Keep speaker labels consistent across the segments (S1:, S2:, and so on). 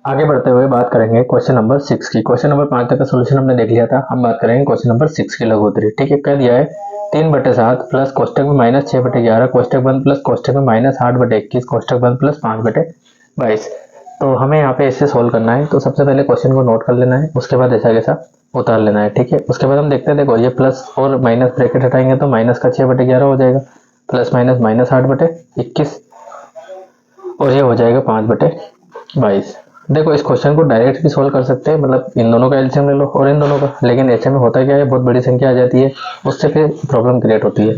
S1: आगे बढ़ते हुए बात करेंगे क्वेश्चन नंबर 6 की। क्वेश्चन नंबर 5 तक का सोल्यूशन हमने देख लिया था। हम बात करेंगे क्वेश्चन नंबर 6 की लघुत्तरी। ठीक है, कह दिया है 3/7 प्लस कोष्टक में -6/11 कोष्टक बंद प्लस कोष्टक में -8/21 कोष्टक बंद प्लस 5/22। तो हमें यहाँ पे इससे सोल्व करना है। तो सबसे पहले क्वेश्चन को नोट कर लेना है, उसके बाद ऐसा कैसा उतार लेना है। ठीक है, उसके बाद हम देखते हैं, देखो ये प्लस और माइनस ब्रैकेट हटाएंगे तो माइनस का 6/11 हो जाएगा, प्लस माइनस -8/21 और ये हो जाएगा 5/22। देखो इस क्वेश्चन को डायरेक्ट भी सोल्व कर सकते हैं, मतलब इन दोनों का एलसीएम ले लो और इन दोनों का, लेकिन ऐसे में होता क्या है, बहुत बड़ी संख्या आ जाती है, उससे फिर प्रॉब्लम क्रिएट होती है।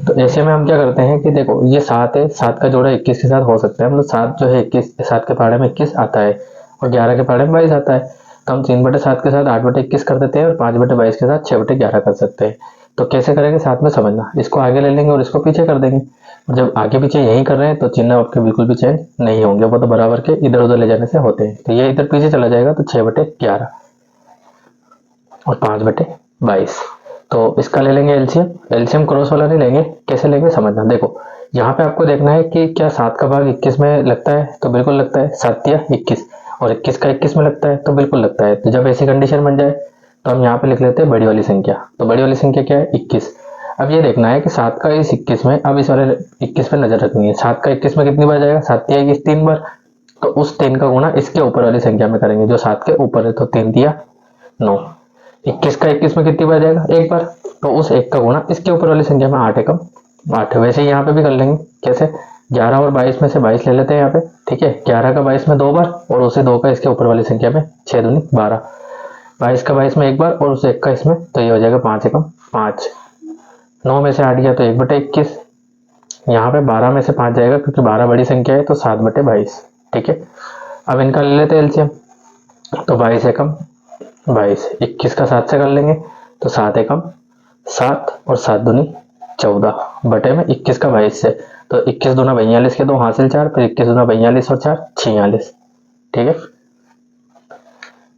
S1: तो ऐसे में हम क्या करते हैं कि देखो ये 7 है, 7 का जोड़ा 21 के साथ हो सकता है, मतलब 7 जो है 21, 7 के पहाड़े में 21 आता है और 11 के पहाड़े में 22 आता है। तो हम 3/7 के साथ 8/21 कर देते हैं और 5/22 के साथ 6/11 कर सकते हैं। तो कैसे करेंगे साथ में समझना, इसको आगे ले लेंगे और इसको पीछे कर देंगे। जब आगे पीछे यही कर रहे हैं तो चिन्ह आपके बिल्कुल भी चेंज नहीं होंगे, वो तो बराबर के इधर उधर ले जाने से होते हैं। तो ये इधर पीछे चला जाएगा तो 6/11 और 5/22। तो इसका ले लेंगे एलसीएम। एलसीएम क्रॉस वाला नहीं लेंगे, कैसे लेंगे समझना। देखो यहाँ पे आपको देखना है कि क्या 7 का भाग 21 में लगता है, तो बिल्कुल लगता है, 7 या 21, और 21 का 21 में लगता है तो बिल्कुल लगता है। तो जब ऐसी कंडीशन बन जाए तो हम यहाँ पे लिख लेते हैं बड़ी वाली संख्या। तो बड़ी वाली संख्या क्या है, 21। अब ये देखना है कि 7 का इस 21 में, अब इस वाले 21 पे नजर रखनी है। 7 का 21 में कितनी बार जाएगा, 7 या 21 3 बार। तो उस 3 का गुणा इसके ऊपर वाली संख्या में करेंगे जो 7 के ऊपर है, तो 3 दिया 9। 21 का 21 में कितनी बार जाएगा, एक बार, तो उस एक का गुणा इसके ऊपर वाली संख्या में 8 एकम 8। वैसे ही यहाँ पे भी कर लेंगे, कैसे, 11 और 22 में से 22 ले लेते हैं यहाँ पे। ठीक है, 11 का 22 में 2 बार और उसे 2 का इसके ऊपर वाली संख्या में, 6 दूनी 12। 22 का 22 में एक बार और उसे 1 का इसमें, तो ये हो जाएगा 5 एकम 5। 9 में से 8 गया तो 1/21। यहाँ पे 12 में से 5 जाएगा क्योंकि 12 बड़ी संख्या है, तो 7/22। ठीक है, अब इनका ले लेते हैं एलसीएम। तो 22 एकम 22, 21 का 7 से कर लेंगे तो 7 एकम 7 और 7 दूनी 14 बटे में 21 का 22 से, तो 21 दूना 42 के 2 हासिल 4, फिर 21 दूना 42 और 4 46। ठीक है,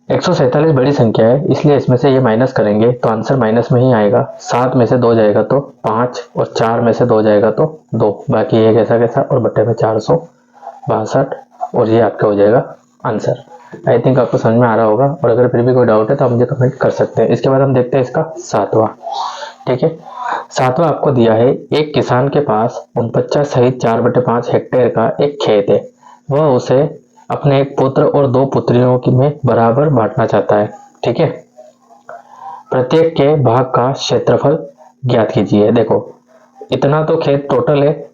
S1: 147 बड़ी संख्या है, इसलिए इसमें से ये माइनस करेंगे तो आंसर माइनस में ही आएगा। 7 में से 2 जाएगा तो 5 और 4 में से 2 जाएगा तो 2, बाकी ये कैसा कैसा और बटे में 462 और ये आपका हो जाएगा आंसर। आई थिंक आपको समझ में आ रहा होगा, और अगर फिर भी कोई डाउट है तो आप मुझे कमेंट कर सकते हैं। इसके बाद हम देखते हैं इसका 7वां। ठीक है, 7वां आपको दिया है, एक किसान के पास 49 सहित 4/5 हेक्टेयर का एक खेत है। वह उसे अपने एक पुत्र और 2 पुत्रियों में बराबर बांटना चाहता है। ठीक है, प्रत्येक के भाग का क्षेत्रफल ज्ञात कीजिए। देखो इतना तो खेत टोटल है,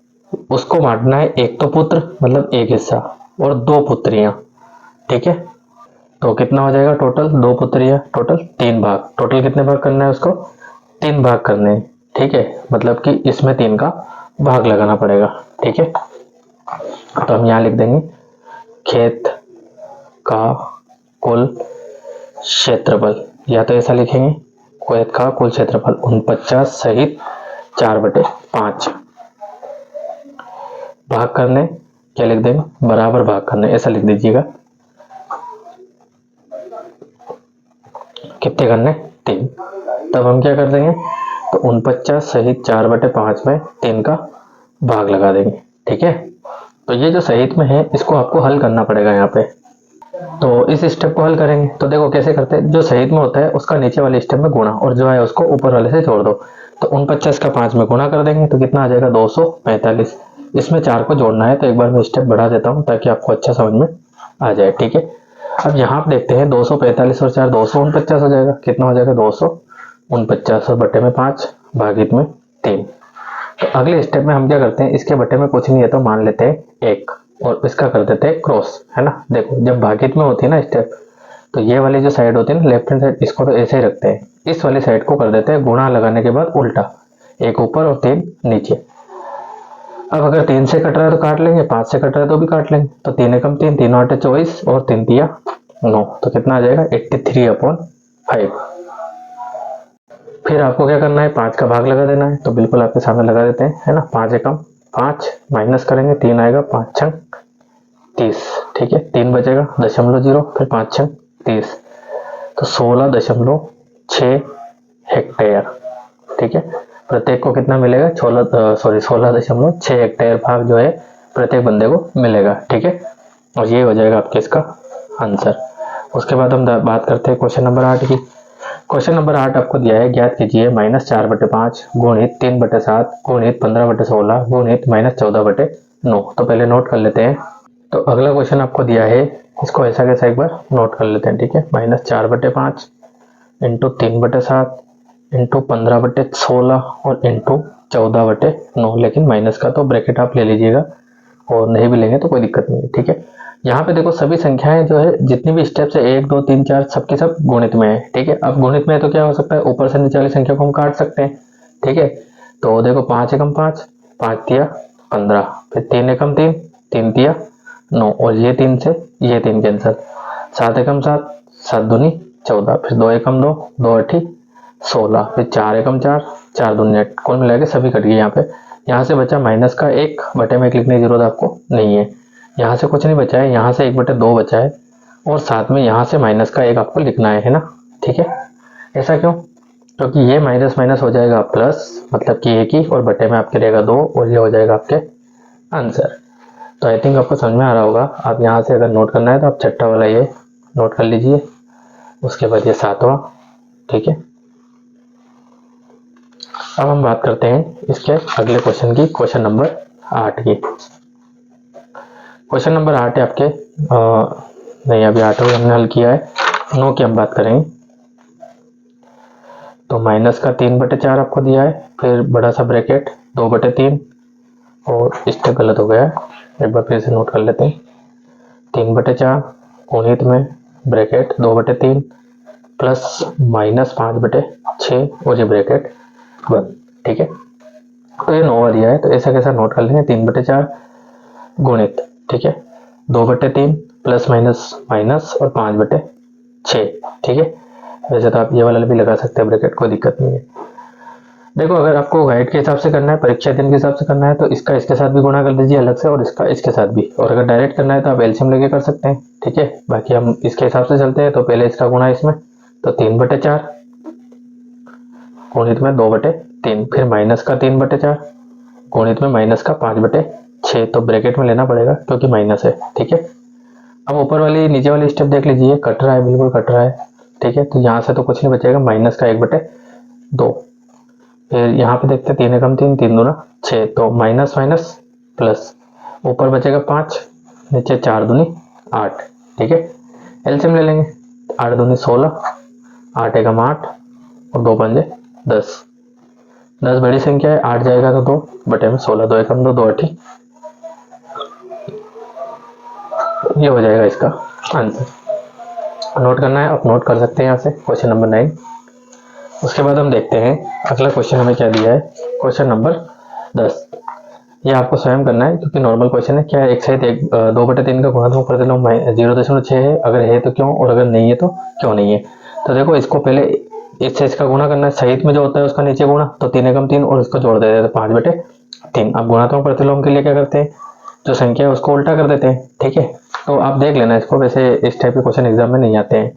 S1: उसको बांटना है, एक तो पुत्र मतलब एक हिस्सा और 2 पुत्रियां। ठीक है, तो कितना हो जाएगा टोटल, 2 पुत्रियां, टोटल 3 भाग। टोटल कितने भाग करना है उसको, 3 भाग करने हैं। ठीक है, मतलब कि इसमें 3 का भाग लगाना पड़ेगा। ठीक है, तो हम यहाँ लिख देंगे खेत का कुल क्षेत्रफल, या तो ऐसा लिखेंगे खेत का कुल क्षेत्रफल 49 सहित 4/5 भाग करने, क्या लिख देंगे, बराबर भाग करने, ऐसा लिख दीजिएगा। कितने करने, 3। तब हम क्या कर देंगे, तो 49 सहित 4/5 में 3 का भाग लगा देंगे। ठीक है, तो ये जो सहित में है इसको आपको हल करना पड़ेगा यहाँ पे। तो इस स्टेप को हल करेंगे तो देखो कैसे करते हैं, जो सहित में होता है उसका नीचे वाले स्टेप में गुणा और जो है उसको ऊपर वाले से जोड़ दो। तो 49 का 5 में गुणा कर देंगे तो कितना आ जाएगा, 245। इसमें 4 को जोड़ना है, तो एक बार मैं स्टेप बढ़ा देता हूँ ताकि आपको अच्छा समझ में आ जाए। ठीक है, अब यहाँ आप देखते हैं 245 और 4 249 हो जाएगा। कितना हो जाएगा, 249 और बटे में 5 भागित में 3। तो अगले स्टेप में हम क्या करते हैं, इसके बटे में कुछ नहीं है तो मान लेते हैं 1 और इसका कर देते हैं क्रॉस, है ना। देखो जब भागित में होती है ना स्टेप, तो ये वाली जो साइड होती है ना लेफ्ट हैंड साइड, इसको तो ऐसे ही रखते हैं। इस वाली साइड को कर देते हैं गुणा लगाने के बाद उल्टा, 1 ऊपर और 3 नीचे। अब अगर 3 से कट रहा है तो काट लेंगे, 5 से कट रहा है तो भी काट लेंगे। तो 3 एकम 3, 3 8 24 और 3 तिया 9, तो कितना आ जाएगा 83/5। फिर आपको क्या करना है, 5 का भाग लगा देना है, तो बिल्कुल आपके सामने लगा देते हैं, है ना। 5 एकम 5 माइनस करेंगे 3 आएगा, 5 6 30। ठीक है, 3 बचेगा 0.0, फिर 5 6 30, तो 16.6 हेक्टेयर। ठीक है, प्रत्येक को कितना मिलेगा, 16.6 हेक्टेयर भाग जो है प्रत्येक बंदे को मिलेगा। ठीक है, और ये हो जाएगा आपके इसका आंसर। उसके बाद हम बात करते हैं क्वेश्चन नंबर 8 की। क्वेश्चन नंबर 8 आपको दिया है, ज्ञात कीजिए -4/5 गुणित 3/7 गुणित 15/16 गुणित -14/9। तो पहले नोट कर लेते हैं। तो अगला क्वेश्चन आपको दिया है, इसको ऐसा कैसा एक बार नोट कर लेते हैं, ठीक है। -4/5 इंटू 3/7 इंटू 15/16 और इंटू 14/9, लेकिन माइनस का तो ब्रैकेट आप ले लीजिएगा और नहीं भी लेंगे तो कोई दिक्कत नहीं है, ठीक है। यहाँ पे देखो सभी संख्याएं जो है, जितनी भी स्टेप्स है 1 2 3 4 सबके सब गुणित में है, ठीक है। अब गुणित में है तो क्या हो सकता है, ऊपर से नीचे वाली संख्या को हम काट सकते हैं, ठीक है। तो देखो 5 एकम 5, 5 तिया 15, फिर 3 एकम 3, 3 तिया 9, और ये 3 से ये 3 कैंसिल, 7 एकम 7, 7 दूनी 14, फिर 2 एकम 2, 2 अठी 16, फिर 4 एकम 4, 4 दूनी 8, कुल मिला के सभी कट गए यहाँ पे। यहाँ से बचा माइनस का 1 बटे में 1 लिखने की जरूरत आपको नहीं है। यहाँ से कुछ नहीं बचा है, यहाँ से 1/2 बचा है, और साथ में यहाँ से माइनस का 1 आपको लिखना है ना, ठीक है। ऐसा क्यों, क्योंकि ये माइनस माइनस हो जाएगा प्लस, मतलब कि 1 ही, और बटे में आपके रहेगा 2, और ये हो जाएगा आपके आंसर। तो आई थिंक आपको समझ में आ रहा होगा। आप यहाँ से अगर नोट करना है तो आप छठा वाला ये नोट कर लीजिए, उसके बाद ये 7वां, ठीक है। अब हम बात करते हैं इसके अगले क्वेश्चन की, क्वेश्चन नंबर 8 की। क्वेश्चन नंबर 8 है आपके नहीं, अभी 8 हमने हल किया है, 9 की हम बात करेंगे। तो माइनस का 3/4 आपको दिया है, फिर बड़ा सा ब्रैकेट 2/3, और स्टेप गलत हो गया है, एक बार फिर से नोट कर लेते हैं। 3/4 गुणित में ब्रैकेट 2/3 प्लस -5/6, और ये ब्रैकेट बंद, ठीक है। तो ये 9 दिया है, तो ऐसा कैसा नोट कर लेंगे, 3/4 गुणित, ठीक है, 2/3 प्लस माइनस माइनस और 5/6, ठीक है। वैसे तो आप ये वाला भी लगा सकते हैं ब्रैकेट, कोई दिक्कत नहीं है। देखो अगर आपको गाइड के हिसाब से करना है, परीक्षा दिन के हिसाब से करना है, तो इसका इसके साथ भी गुणा कर दीजिए अलग से, और इसका इसके साथ भी। और अगर डायरेक्ट करना है तो आप एलसीएम लेके कर सकते हैं, ठीक है। बाकी हम इसके हिसाब से चलते हैं, तो पहले इसका गुणा इसमें, तो 3/4 गुणित में 2/3, फिर माइनस का 3/4 गुणित में माइनस का 5/6, तो ब्रैकेट में लेना पड़ेगा क्योंकि माइनस है, ठीक है। अब ऊपर वाली नीचे वाली स्टेप देख लीजिए, कट रहा है, बिल्कुल कट रहा है, ठीक है। तो यहाँ से तो कुछ नहीं बचेगा, माइनस का 1/2, फिर यहाँ पे देखते हैं 3 एकम 3, 3 दूना 6, तो माइनस माइनस प्लस, ऊपर बचेगा 5, नीचे 4 दूनी 8, ठीक है। एलसीएम ले लेंगे, 8 दूनी 16, 8 एकम 8, और 2 पंजे 10, 10 बड़ी संख्या है, 8 जाएगा तो 2 बटे में 16, 2 एकम 2, 2 अठी, ये हो जाएगा इसका आंसर। नोट करना है, आप नोट कर सकते हैं यहाँ से, क्वेश्चन नंबर 9। उसके बाद हम देखते हैं अगला क्वेश्चन हमें क्या दिया है, क्वेश्चन नंबर 10। ये आपको स्वयं करना है क्योंकि नॉर्मल क्वेश्चन है। क्या है, एक सहित 2/3 का गुणात्मक प्रतिलोम 0.6 है, अगर है तो क्यों, और अगर नहीं है तो क्यों नहीं है। तो देखो इसको पहले इससे इसका गुणा करना है, सहित में जो होता है उसका नीचे गुणा, तो 3 एकम 3, और इसको जोड़ देते हैं, तो 5/3। अब गुणात्मक प्रतिलोम के लिए क्या करते हैं, जो संख्या है उसको उल्टा कर देते हैं, ठीक है। तो आप देख लेना इसको, वैसे इस टाइप के क्वेश्चन एग्जाम में नहीं आते हैं,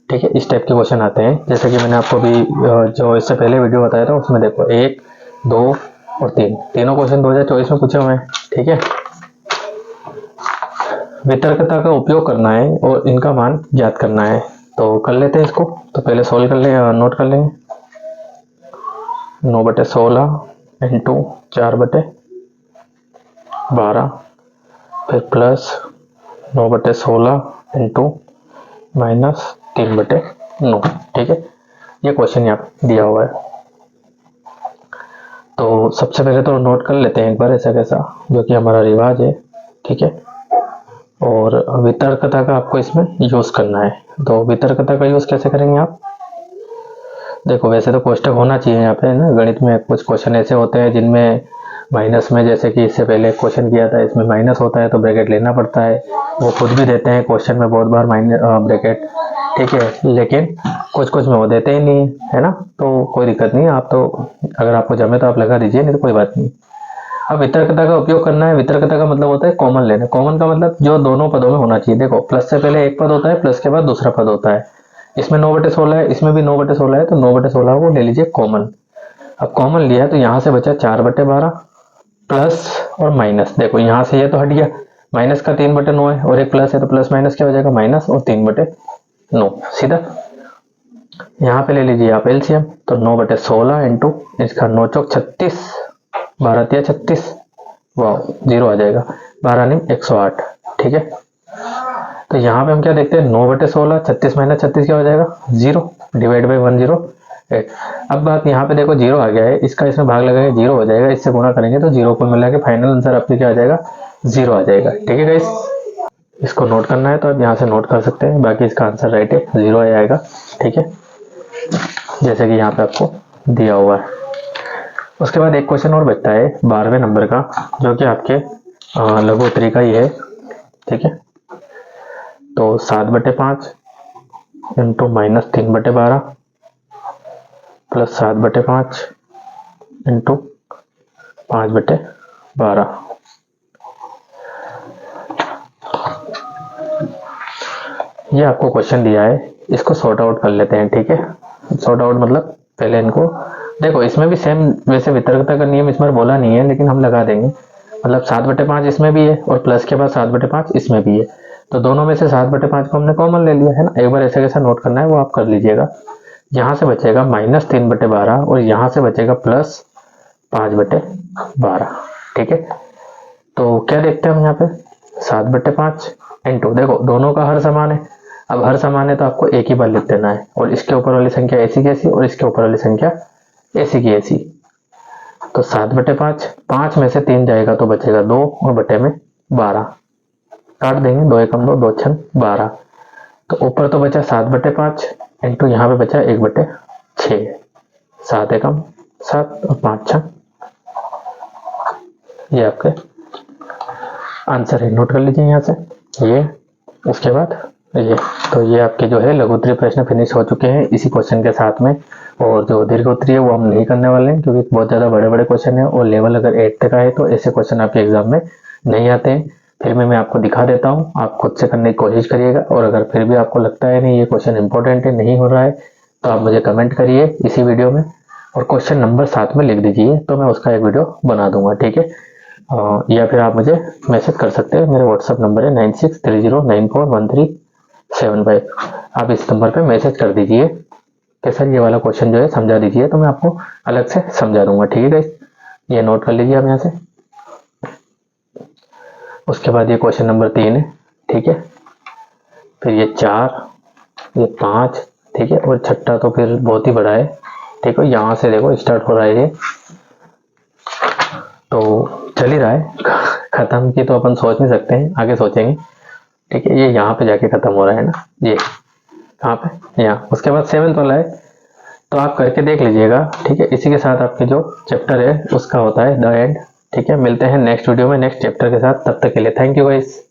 S1: ठीक है। इस टाइप के क्वेश्चन आते हैं, जैसे कि मैंने आपको भी जो इससे पहले वीडियो बताया था उसमें देखो 1 2 और 3, तीनों क्वेश्चन 2024 में पूछे हुए हैं, ठीक है। वितर्कता का उपयोग करना है और इनका मान ज्ञात करना है, तो कर लेते हैं इसको। तो पहले सोल्व कर ले, नोट कर लेंगे, 9/16 इंटू 4/12, फिर प्लस 9/16 इंटू माइनस 3/9, ठीक है। ये क्वेश्चन यहाँ पे दिया हुआ है, तो सबसे पहले तो नोट कर लेते हैं एक बार ऐसा कैसा, जो कि हमारा रिवाज है, ठीक है। और वितर्कता का आपको इसमें यूज करना है, तो वितर्कता का यूज कैसे करेंगे आप, देखो वैसे तो कोष्टक होना चाहिए यहाँ पे ना। गणित में कुछ क्वेश्चन ऐसे होते हैं जिनमें माइनस में, जैसे कि इससे पहले क्वेश्चन किया था, इसमें माइनस होता है तो ब्रैकेट लेना पड़ता है, वो खुद भी देते हैं क्वेश्चन में बहुत बार माइनस ब्रैकेट, ठीक है। लेकिन कुछ कुछ में वो देते ही नहीं है ना, तो कोई दिक्कत नहीं है, आप तो अगर आपको जमे तो आप लगा दीजिए, नहीं तो कोई बात नहीं। अब वितर्कता का उपयोग करना है, वितर्कता का मतलब होता है कॉमन लेना। कॉमन का मतलब जो दोनों पदों में होना चाहिए। देखो प्लस से पहले एक पद होता है, प्लस के बाद दूसरा पद होता है। इसमें 9/16 है, इसमें भी 9/16 है, तो 9/16 को ले लीजिए कॉमन। अब कॉमन लिया तो यहाँ से बचा 4/12 प्लस और माइनस, देखो यहाँ से ये तो हट गया, माइनस का 3/9 है और एक प्लस है, तो प्लस माइनस क्या हो जाएगा, माइनस और 3/9 सीधा। यहाँ पे ले लीजिए आप एलसीएम, तो 9/16 इंटू इसका 9 चौक 36, 12 तिया 36, वाह 0 आ जाएगा, 12 नहीं 108। ठीक है, तो यहाँ पे हम क्या देखते हैं, 9/16, 36 माइनस 36 क्या हो जाएगा, 0 डिवाइड बाई 108। अब बात यहाँ पे देखो 0 आ गया है, इसका इसमें भाग लगाएंगे 0 हो जाएगा, इससे गुणा करेंगे तो 0 को मिला के फाइनल आंसर आपके क्या आ जाएगा, 0 आ जाएगा। ठीक है गाइस, इसको नोट करना है तो आप यहाँ से नोट कर सकते हैं, बाकी इसका आंसर राइट है, 0 आएगा। ठीक है, जैसे कि यहाँ पे आपको दिया हुआ है। उसके बाद एक क्वेश्चन और बचता है 12वें नंबर का, जो कि आपके लघु उत्तरी का ही है। ठीक है, तो 7/5 इंटू -3/12 प्लस 7/5 इंटू 5/12। ये आपको क्वेश्चन दिया है, इसको सॉर्ट आउट कर लेते हैं। ठीक है, सॉर्ट आउट मतलब पहले इनको देखो, इसमें भी सेम वैसे वितरकता का नियम इसमें बोला नहीं है, लेकिन हम लगा देंगे। मतलब 7/5 इसमें भी है और प्लस के बाद 7/5 इसमें भी है, तो दोनों में से 7/5 को हमने कॉमन ले लिया है ना। एक बार ऐसे कैसा नोट करना है वो आप कर लीजिएगा। यहाँ से बचेगा -3/12 और यहाँ से बचेगा +5/12। ठीक है, तो क्या देखते हैं हम यहाँ पे, 7/5 इंटू, देखो दोनों का हर समान है, अब हर समान है तो आपको एक ही बार लिख देना है, और इसके ऊपर वाली संख्या ऐसी की ऐसी और इसके ऊपर वाली संख्या ऐसी की ऐसी। तो 7/5, 5 में से 3 जाएगा तो बचेगा 2 और बटे में 12, काट देंगे, 2 एकम 2, 2 छन 12। तो ऊपर तो बचा 7/5 इंटू यहाँ पे बचा 1/6, 7 एकम 7 और 5 छन, ये आपके आंसर है। नोट कर लीजिए यहाँ से ये, उसके बाद ये। तो ये आपके जो है लघु उत्तरीय प्रश्न फिनिश हो चुके हैं इसी क्वेश्चन के साथ में। और जो दीर्घ उत्तरीय है वो हम नहीं करने वाले हैं, क्योंकि बहुत ज़्यादा बड़े बड़े क्वेश्चन है और लेवल अगर 8 तक आए तो ऐसे क्वेश्चन आपके एग्जाम में नहीं आते हैं। फिर मैं आपको दिखा देता हूँ, आप खुद से करने की कोशिश करिएगा, और अगर फिर भी आपको लगता है नहीं ये क्वेश्चन इंपॉर्टेंट है, नहीं हो रहा है, तो आप मुझे कमेंट करिए इसी वीडियो में और क्वेश्चन नंबर साथ में लिख दीजिए, तो मैं उसका एक वीडियो बना दूंगा। ठीक है, या फिर आप मुझे मैसेज कर सकते हैं, मेरा व्हाट्सअप नंबर है 9630941375। आप इस नंबर पे मैसेज कर दीजिए कि सर ये वाला क्वेश्चन जो है समझा दीजिए, तो मैं आपको अलग से समझा दूंगा। ठीक है गाइस, ये नोट कर लीजिए आप यहाँ से। उसके बाद ये क्वेश्चन नंबर 3 है। ठीक है, फिर ये 4, ये 5, ठीक है, और छठा तो फिर बहुत ही बड़ा है। ठीक है, यहाँ से देखो स्टार्ट हो रहा है ये, तो चल ही रहा है, खत्म की तो अपन सोच नहीं सकते हैं, आगे सोचेंगे। ठीक है, ये यहाँ पे जाके खत्म हो रहा है ना, ये कहाँ पे, यहाँ। उसके बाद 7th वाला है, तो आप करके देख लीजिएगा। ठीक है, इसी के साथ आपके जो चैप्टर है उसका होता है द एंड। ठीक है, मिलते हैं नेक्स्ट वीडियो में नेक्स्ट चैप्टर के साथ, तब तक के लिए थैंक यू गाइस।